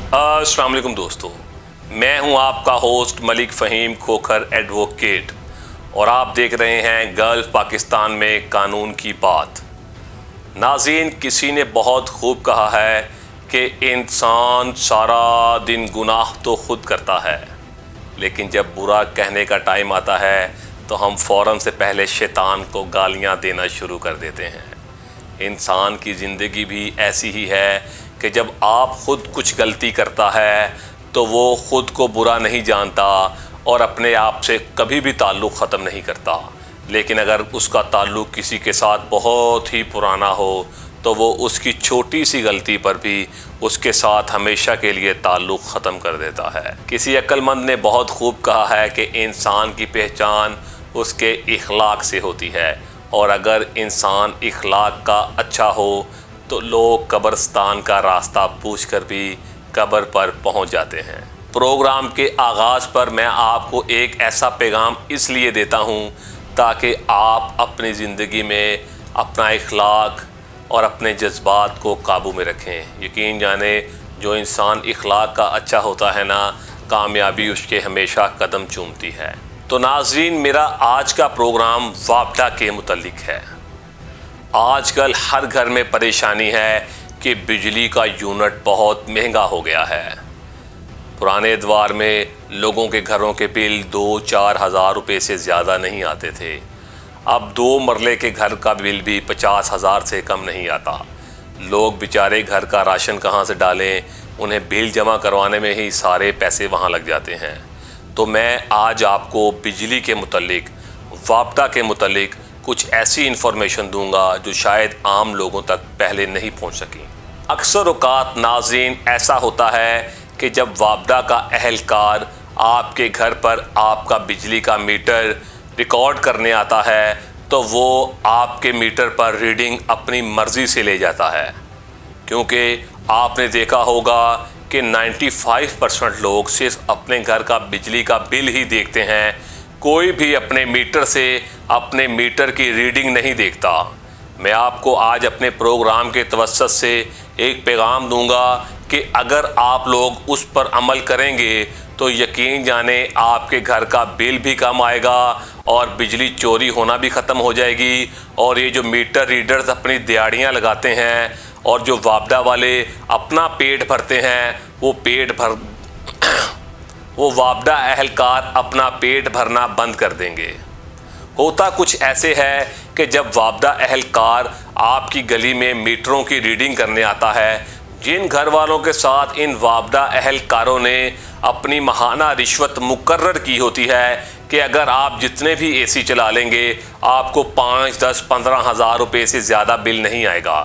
अस्सलाम वालेकुम दोस्तों, मैं हूं आपका होस्ट मलिक फ़हीम खोखर एडवोकेट और आप देख रहे हैं गल्फ़ पाकिस्तान में कानून की बात। नाज़रीन, किसी ने बहुत खूब कहा है कि इंसान सारा दिन गुनाह तो खुद करता है, लेकिन जब बुरा कहने का टाइम आता है तो हम फ़ौरन से पहले शैतान को गालियां देना शुरू कर देते हैं। इंसान की ज़िंदगी भी ऐसी ही है कि जब आप ख़ुद कुछ गलती करता है तो वो ख़ुद को बुरा नहीं जानता और अपने आप से कभी भी ताल्लुक़ ख़त्म नहीं करता। लेकिन अगर उसका ताल्लुक़ किसी के साथ बहुत ही पुराना हो तो वो उसकी छोटी सी गलती पर भी उसके साथ हमेशा के लिए ताल्लुक़ ख़त्म कर देता है। किसी अक्लमंद ने बहुत खूब कहा है कि इंसान की पहचान उसके इखलाक से होती है, और अगर इंसान इखलाक का अच्छा हो तो लोग कब्रिस्तान का रास्ता पूछकर भी कब्र पर पहुंच जाते हैं। प्रोग्राम के आगाज़ पर मैं आपको एक ऐसा पैगाम इसलिए देता हूं ताकि आप अपनी ज़िंदगी में अपना इखलाक और अपने जज्बात को काबू में रखें। यकीन जाने, जो इंसान इखलाक का अच्छा होता है ना, कामयाबी उसके हमेशा कदम चूमती है। तो नाज़रीन, मेरा आज का प्रोग्राम वापडा के मुतल्लिक है। आजकल हर घर में परेशानी है कि बिजली का यूनिट बहुत महंगा हो गया है। पुराने दौर में लोगों के घरों के बिल 2-4 हज़ार रुपये से ज़्यादा नहीं आते थे। अब 2 मरले के घर का बिल भी 50,000 से कम नहीं आता। लोग बेचारे घर का राशन कहाँ से डालें, उन्हें बिल जमा करवाने में ही सारे पैसे वहाँ लग जाते हैं। तो मैं आज आपको बिजली के मुतल्लिक, वापडा के मुतल्लिक कुछ ऐसी इन्फॉर्मेशन दूंगा जो शायद आम लोगों तक पहले नहीं पहुंच सकी। अक्सर औक़ात नाज़रीन, ऐसा होता है कि जब वापडा का अहलकार आपके घर पर आपका बिजली का मीटर रिकॉर्ड करने आता है तो वो आपके मीटर पर रीडिंग अपनी मर्ज़ी से ले जाता है, क्योंकि आपने देखा होगा कि 95% लोग सिर्फ अपने घर का बिजली का बिल ही देखते हैं। कोई भी अपने मीटर से अपने मीटर की रीडिंग नहीं देखता। मैं आपको आज अपने प्रोग्राम के तवस्सुत से एक पैगाम दूंगा कि अगर आप लोग उस पर अमल करेंगे तो यकीन जाने आपके घर का बिल भी कम आएगा और बिजली चोरी होना भी ख़त्म हो जाएगी। और ये जो मीटर रीडर्स अपनी दिहाड़ियाँ लगाते हैं और जो वापडा वाले अपना पेट भरते हैं, वो वापडा अहलकार अपना पेट भरना बंद कर देंगे। होता कुछ ऐसे है कि जब वापडा अहलकार आपकी गली में मीटरों की रीडिंग करने आता है, जिन घर वालों के साथ इन वापडा अहलकारों ने अपनी माहाना रिश्वत मुकर्रर की होती है कि अगर आप जितने भी एसी चला लेंगे आपको 5, 10, 15 हज़ार रुपये से ज़्यादा बिल नहीं आएगा,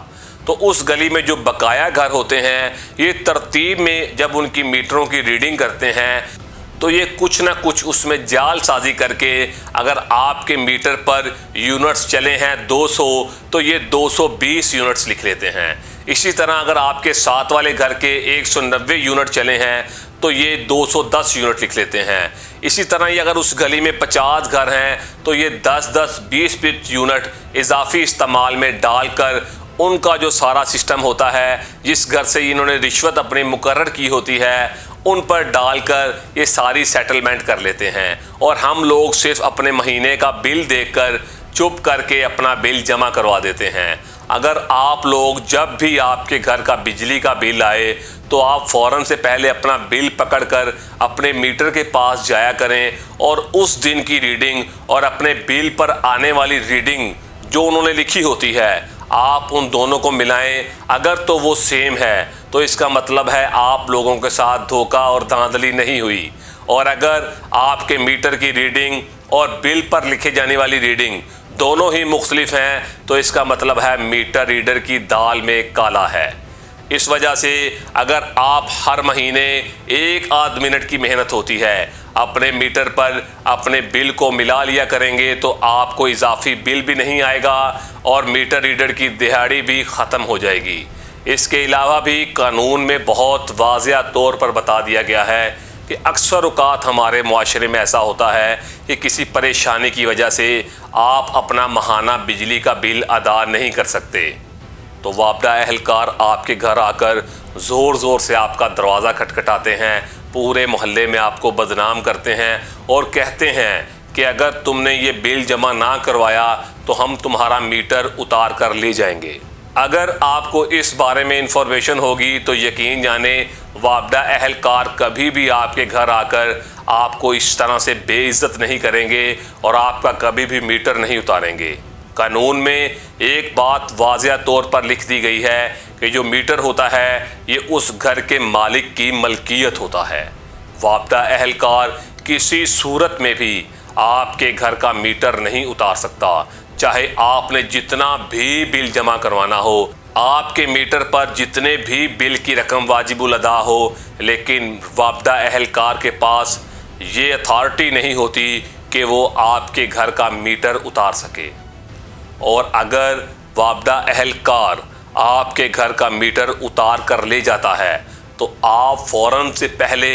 तो उस गली में जो बकाया घर होते हैं, ये तरतीब में जब उनकी मीटरों की रीडिंग करते हैं तो ये कुछ ना कुछ उसमें जालसाजी करके अगर आपके मीटर पर यूनिट्स चले हैं 200 तो ये 220 यूनिट्स लिख लेते हैं। इसी तरह अगर आपके साथ वाले घर के 190 यूनिट चले हैं तो ये 210 यूनिट लिख लेते हैं। इसी तरह ही अगर उस गली में 50 घर हैं तो ये 10-10, 20-20 यूनिट इजाफी इस्तेमाल में डालकर उनका जो सारा सिस्टम होता है, जिस घर से इन्होंने रिश्वत अपनी मुकर्रर की होती है, उन पर डालकर ये सारी सेटलमेंट कर लेते हैं। और हम लोग सिर्फ अपने महीने का बिल देखकर चुप करके अपना बिल जमा करवा देते हैं। अगर आप लोग जब भी आपके घर का बिजली का बिल आए तो आप फ़ौरन से पहले अपना बिल पकड़कर अपने मीटर के पास जाया करें और उस दिन की रीडिंग और अपने बिल पर आने वाली रीडिंग जो उन्होंने लिखी होती है, आप उन दोनों को मिलाएं। अगर तो वो सेम है तो इसका मतलब है आप लोगों के साथ धोखा और धांधली नहीं हुई। और अगर आपके मीटर की रीडिंग और बिल पर लिखे जाने वाली रीडिंग दोनों ही मुख्तलिफ हैं तो इसका मतलब है मीटर रीडर की दाल में काला है। इस वजह से अगर आप हर महीने 1-8 मिनट की मेहनत होती है अपने मीटर पर अपने बिल को मिला लिया करेंगे तो आपको इजाफी बिल भी नहीं आएगा और मीटर रीडर की दिहाड़ी भी ख़त्म हो जाएगी। इसके अलावा भी कानून में बहुत वाज़िया तौर पर बता दिया गया है कि अक्सर औक़ात हमारे मुआशरे में ऐसा होता है कि किसी परेशानी की वजह से आप अपना माहाना बिजली का बिल अदा नहीं कर सकते, तो वापडा अहलकार आपके घर आकर ज़ोर ज़ोर से आपका दरवाज़ा खटखटाते हैं, पूरे मोहल्ले में आपको बदनाम करते हैं और कहते हैं कि अगर तुमने ये बिल जमा ना करवाया तो हम तुम्हारा मीटर उतार कर ले जाएंगे। अगर आपको इस बारे में इंफॉर्मेशन होगी तो यकीन जाने वापडा एहलकार कभी भी आपके घर आकर आपको इस तरह से बेइज्जत नहीं करेंगे और आपका कभी भी मीटर नहीं उतारेंगे। कानून में एक बात वाज़िया तौर पर लिख दी गई है कि जो मीटर होता है ये उस घर के मालिक की मलकियत होता है। वापडा एहलकार किसी सूरत में भी आपके घर का मीटर नहीं उतार सकता, चाहे आपने जितना भी बिल जमा करवाना हो, आपके मीटर पर जितने भी बिल की रकम वाजिबुल अदा हो, लेकिन वापडा एहलकार के पास ये अथॉरिटी नहीं होती कि वो आपके घर का मीटर उतार सके। और अगर वापडा एहलकार आपके घर का मीटर उतार कर ले जाता है तो आप फ़ौरन से पहले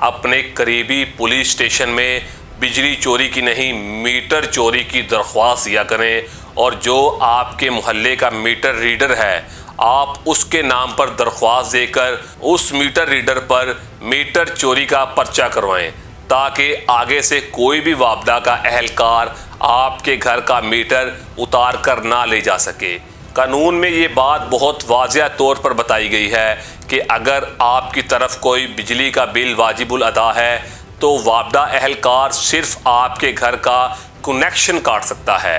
अपने करीबी पुलिस स्टेशन में बिजली चोरी की नहीं मीटर चोरी की दरख्वास्त दिया करें और जो आपके मोहल्ले का मीटर रीडर है आप उसके नाम पर दरख्वास्त देकर उस मीटर रीडर पर मीटर चोरी का पर्चा करवाएं, ताकि आगे से कोई भी वापडा का एहलकार आपके घर का मीटर उतार कर ना ले जा सके। कानून में ये बात बहुत वाज़िया तौर पर बताई गई है कि अगर आपकी तरफ कोई बिजली का बिल वाजिबुल अदा है तो वापडा एहलकार सिर्फ आपके घर का कनेक्शन काट सकता है,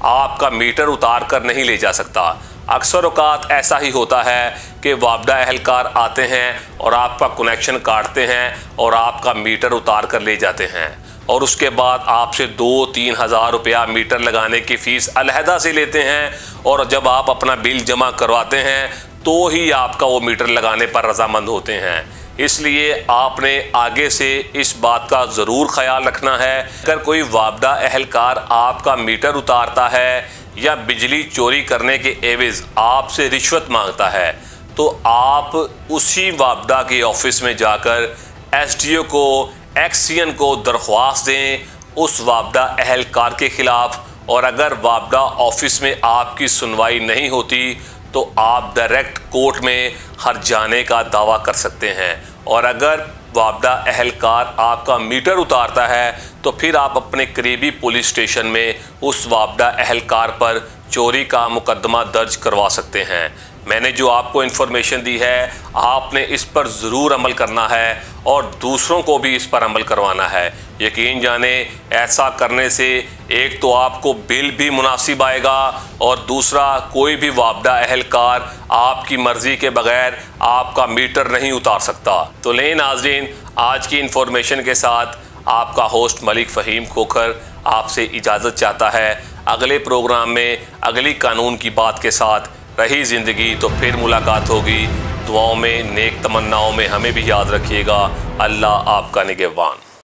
आपका मीटर उतार कर नहीं ले जा सकता। अक्सर औकात ऐसा ही होता है कि वापडा एहलकार आते हैं और आपका कनेक्शन काटते हैं और आपका मीटर उतार कर ले जाते हैं और उसके बाद आपसे 2-3 हज़ार रुपया मीटर लगाने की फ़ीस अलहदा से लेते हैं और जब आप अपना बिल जमा करवाते हैं तो ही आपका वो मीटर लगाने पर रजामंद होते हैं। इसलिए आपने आगे से इस बात का ज़रूर ख्याल रखना है, अगर कोई वापडा एहलकार आपका मीटर उतारता है या बिजली चोरी करने के एवज़ आपसे रिश्वत मांगता है तो आप उसी वापडा के ऑफिस में जाकर एसडीओ को, एक्सियन को दरख्वास्त दें उस वापडा एहलकार के ख़िलाफ़। और अगर वापडा ऑफिस में आपकी सुनवाई नहीं होती तो आप डायरेक्ट कोर्ट में हर्जाने का दावा कर सकते हैं। और अगर वापडा एहलकार आपका मीटर उतारता है तो फिर आप अपने करीबी पुलिस स्टेशन में उस वापडा एहलकार पर चोरी का मुकदमा दर्ज करवा सकते हैं। मैंने जो आपको इन्फॉर्मेशन दी है आपने इस पर ज़रूर अमल करना है और दूसरों को भी इस पर अमल करवाना है। यकीन जाने ऐसा करने से एक तो आपको बिल भी मुनासिब आएगा और दूसरा कोई भी वापडा एहलकार आपकी मर्ज़ी के बगैर आपका मीटर नहीं उतार सकता। तो ले नाज़रीन, आज की इन्फॉर्मेशन के साथ आपका होस्ट मलिक फ़हीम खोखर आपसे इजाज़त चाहता है। अगले प्रोग्राम में अगली कानून की बात के साथ रही ज़िंदगी तो फिर मुलाकात होगी। दुआओं में, नेक तमन्नाओं में हमें भी याद रखिएगा। अल्लाह आपका निगहबान।